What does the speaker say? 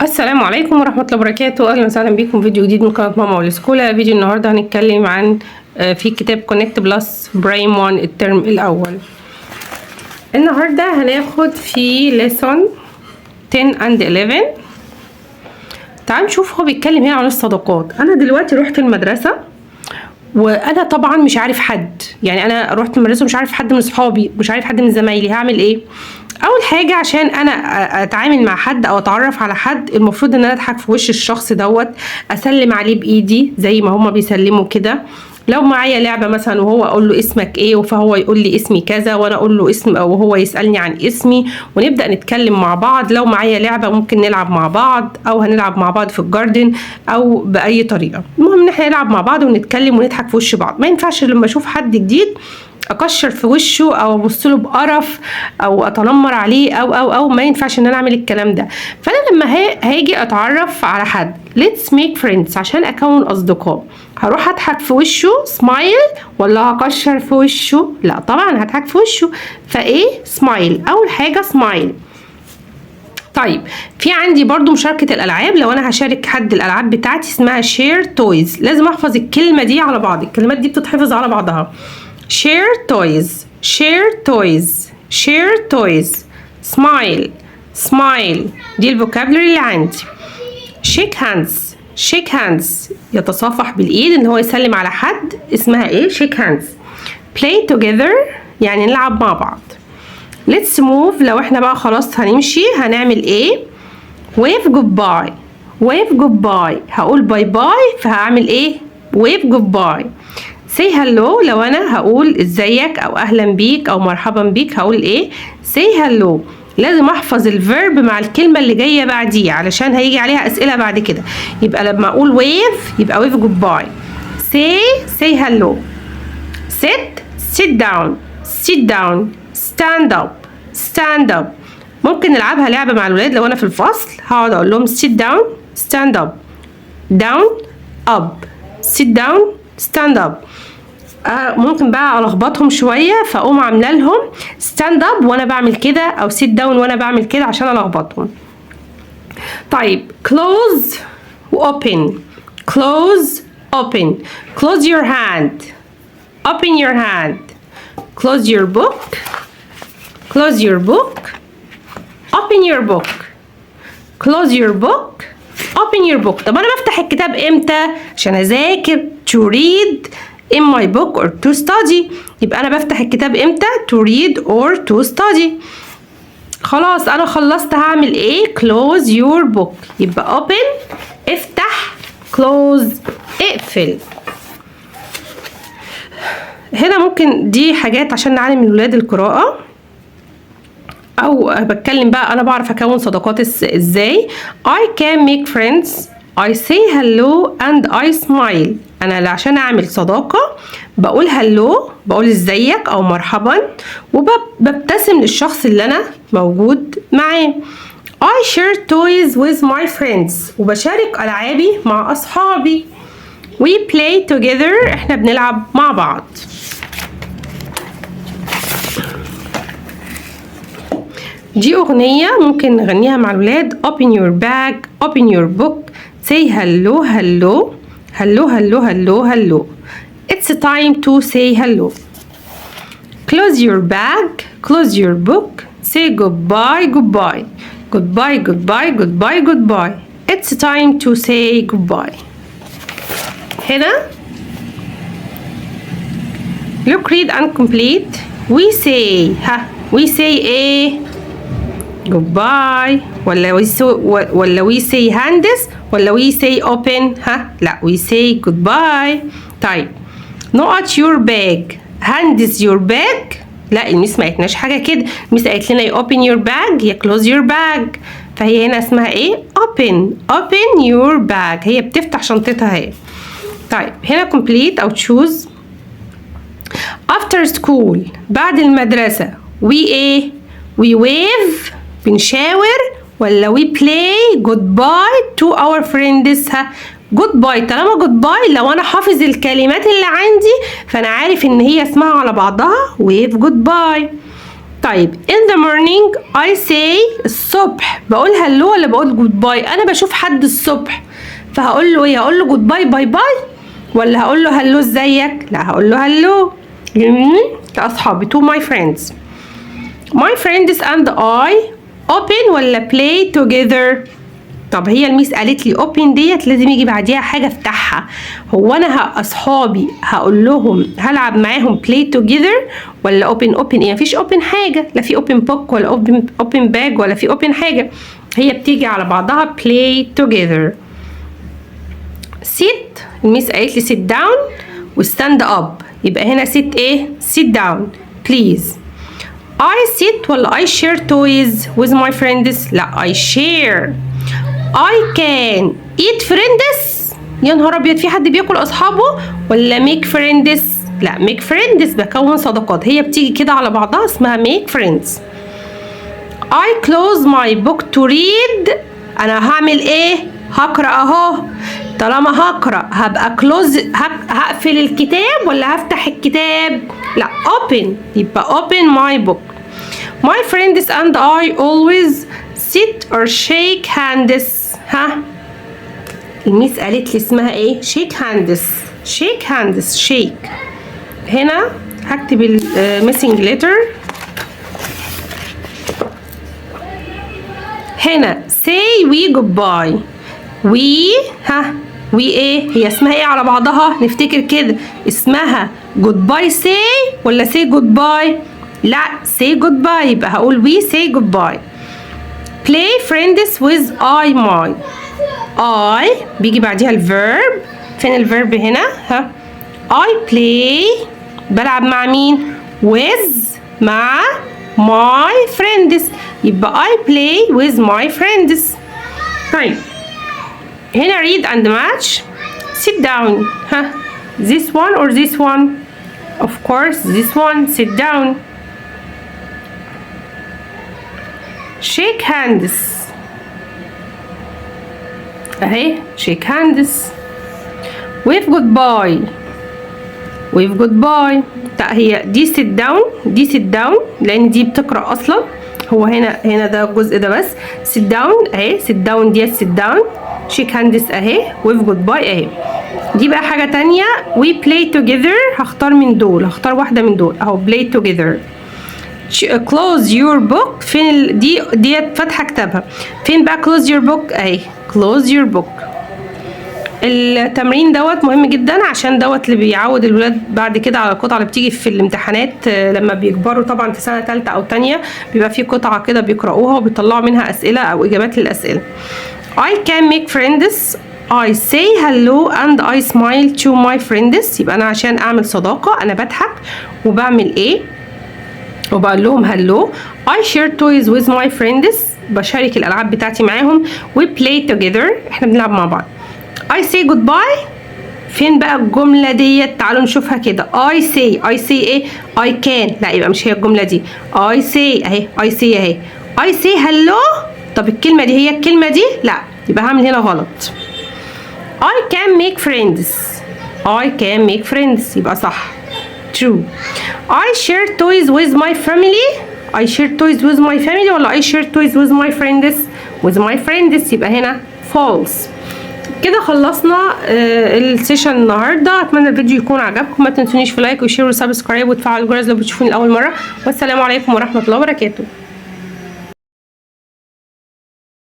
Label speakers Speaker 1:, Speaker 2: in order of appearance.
Speaker 1: السلام عليكم ورحمة الله وبركاته. أهلا وسهلا بكم في فيديو جديد من قناة ماما والسكولة. فيديو النهاردة هنتكلم عن في كتاب كونكت بلس برايم 1 الترم الأول. النهاردة هناخد في ليسون 10 and 11. تعالوا نشوف هو بيتكلم هنا عن الصداقات. أنا دلوقتي رحت المدرسة وانا طبعا مش عارف حد، يعني انا رحت المدرسه ومش عارف حد من اصحابي، مش عارف حد من زمايلي. هعمل ايه؟ اول حاجه عشان انا اتعامل مع حد او اتعرف على حد، المفروض ان انا اضحك في وش الشخص دوت، اسلم عليه بايدي زي ما هما بيسلموا كده. لو معايا لعبه مثلا وهو اقول له اسمك ايه، فهو يقول لي اسمي كذا وانا اقول له اسم، او هو يسالني عن اسمي ونبدا نتكلم مع بعض. لو معايا لعبه ممكن نلعب مع بعض، او هنلعب مع بعض في الجاردن او باي طريقه. المهم ان احنا نلعب مع بعض ونتكلم ونضحك في وش بعض. ما ينفعش لما اشوف حد جديد اكشر في وشه او ابص له بقرف او اتنمر عليه او ما ينفعش ان انا اعمل الكلام ده. فانا لما هاجي اتعرف على حد let's make friends عشان اكون اصدقاء، هروح اضحك في وشه سمايل ولا هكشر في وشه؟ لا طبعا هضحك في وشه. فايه؟ سمايل. اول حاجه سمايل. طيب في عندي برضو مشاركة الألعاب. لو أنا هشارك حد الألعاب بتاعتي اسمها share toys. لازم أحفظ الكلمة دي على بعض، الكلمات دي بتتحفظ على بعضها. share toys share toys share toys. smile smile دي الفوكابلري اللي عندي. shake hands shake hands يتصافح بالإيد، إن هو يسلم على حد، اسمها إيه؟ shake hands. play together يعني نلعب مع بعض. let's move لو احنا بقى خلاص هنمشي هنعمل ايه؟ wave goodbye wave goodbye هقول باي باي فهعمل ايه؟ wave goodbye. say hello لو انا هقول ازيك او اهلا بيك او مرحبا بيك هقول ايه؟ say hello. لازم احفظ الفيرب مع الكلمة اللي جاية بعديه علشان هيجي عليها اسئلة بعد كده. يبقى لما اقول wave يبقى wave goodbye. say hello. sit down sit down. stand up stand up. ممكن نلعبها لعبة مع الولاد. لو أنا في الفصل هقعد أقول لهم sit down stand up down up sit down stand up. ممكن بقى ألخبطهم شوية فأقوم عاملة لهم stand up وأنا بعمل كده، أو sit down وأنا بعمل كده عشان ألخبطهم. طيب close open close open. close your hand open your hand. close your book close your book open your book close your book open your book. طب انا بفتح الكتاب امتى؟ عشان اذاكر. to read in my book or to study. يبقى انا بفتح الكتاب امتى؟ to read or to study. خلاص انا خلصت هعمل ايه؟ close your book. يبقى open افتح، close اقفل. هنا ممكن دي حاجات عشان نعلم الولاد القراءة، او بتكلم بقى انا بعرف اكون صداقات ازاي. I can make friends I say hello and I smile. انا عشان اعمل صداقة بقول hello، بقول ازيك او مرحبا، وببتسم للشخص اللي انا موجود معاه. I share toys with my friends وبشارك العابي مع اصحابي. we play together احنا بنلعب مع بعض. دي أغنية ممكن نغنيها مع الولاد. open your bag open your book say hello hello hello hello hello hello. it's time to say hello. close your bag close your book say goodbye goodbye goodbye goodbye goodbye goodbye. it's time to say goodbye. هنا look read and complete. we say we say ايه؟ goodbye ولا we say hands ولا we say open؟ لا we say goodbye. طيب not your bag hands your bag. لا الميس ما قالتناش حاجة كده. الميس قالت لنا open your bag يا close your bag. فهي هنا اسمها ايه؟ open your bag. هي بتفتح شنطتها اهي. طيب هنا complete أو choose. after school بعد المدرسة we ايه؟ we wave بنشاور ولا we play goodbye to our friends؟ goodbye. طالما goodbye لو انا حافظ الكلمات اللي عندي فانا عارف ان هي اسمها على بعضها wave goodbye. طيب in the morning I say الصبح بقول هلو ولا بقول جود باي؟ انا بشوف حد الصبح فهقول له ايه؟ هقول له جود باي باي باي ولا هقول له هلو ازيك؟ لا هقول له هلو. لاصحابي to my friends. My friends and I open ولا play together؟ طب هي الميس قالت لي open ديت لازم يجي بعديها حاجه افتحها. هو انا اصحابي هقول لهم هلعب معاهم play together ولا open ايه؟ مفيش open حاجه، لا في open book ولا open bag ولا في open حاجه، هي بتيجي على بعضها play together. sit الميس قالت لي sit down و stand up، يبقى هنا sit ايه؟ sit down please. I sit ولا I share toys with my friends؟ لا I share. I can eat friends. يا نهار ابيض، في حد بياكل اصحابه؟ ولا make friends؟ لا make friends بكون صداقات، هي بتيجي كده على بعضها اسمها make friends. I close my book to read. انا هعمل ايه؟ هقرا اهو. طالما هقرا هبقى close، هقفل الكتاب ولا هفتح الكتاب؟ لا open، يبقى open my book. My friends and I always sit or shake hands. ها الميس قالت لي اسمها ايه؟ shake hands. shake hands shake. هنا هكتب missing letter. هنا say we goodbye. we ايه؟ هي اسمها ايه على بعضها؟ نفتكر كده اسمها goodbye say ولا say goodbye؟ لا say goodbye، يبقى هقول we say goodbye. play friends with my. I بيجي بعديها الفيرب. فين الفيرب هنا؟ ها I play بلعب مع مين؟ with مع my friends، يبقى I play with my friends. طيب هنا read and match. sit down. ها this one or this one؟ of course this one. sit down. shake hands اهي shake hands. wave goodbye. wave goodbye. لا هي دي sit down، دي sit down لان دي بتقرأ اصلا. هو هنا ده الجزء ده بس. sit down اهي sit down ديت sit down. shake hands اهي. wave goodbye اهي. دي بقى حاجة تانية we play together. هختار من دول، هختار واحدة من دول اهو play together. close your book. فين ديت فاتحه كتابها. فين بقى close your book اهي close your book. التمرين دوت مهم جدا عشان دوت اللي بيعود الولاد بعد كده على القطعه اللي بتيجي في الامتحانات لما بيكبروا طبعا في سنه ثالثه او ثانيه، بيبقى في قطعه كده بيقراوها وبيطلعوا منها اسئله او اجابات للاسئله. I can make friends. I say hello and I smile to my friends. يبقى انا عشان اعمل صداقه انا بضحك وبعمل ايه؟ وبقول لهم هلو. I share toys with my friends. بشارك الألعاب بتاعتي معاهم. we play together. احنا بنلعب مع بعض. I say goodbye. فين بقى الجملة ديت؟ تعالوا نشوفها كده. I say ايه؟ I can. لا يبقى مش هي الجملة دي. I say اهي I say اهي. I say hello. طب الكلمة دي هي الكلمة دي؟ لا يبقى هعمل هنا غلط. I can make friends. I can make friends يبقى صح. true. I share toys with my family. I share toys with my family ولا I share toys with my friends؟ with my friends يبقى هنا false. كده خلصنا السيشن النهارده. اتمنى الفيديو يكون عجبكم. ما تنسونيش في لايك وشير وسبسكرايب وتفعلوا الجرس لو بتشوفوني لاول مره. والسلام عليكم ورحمه الله وبركاته.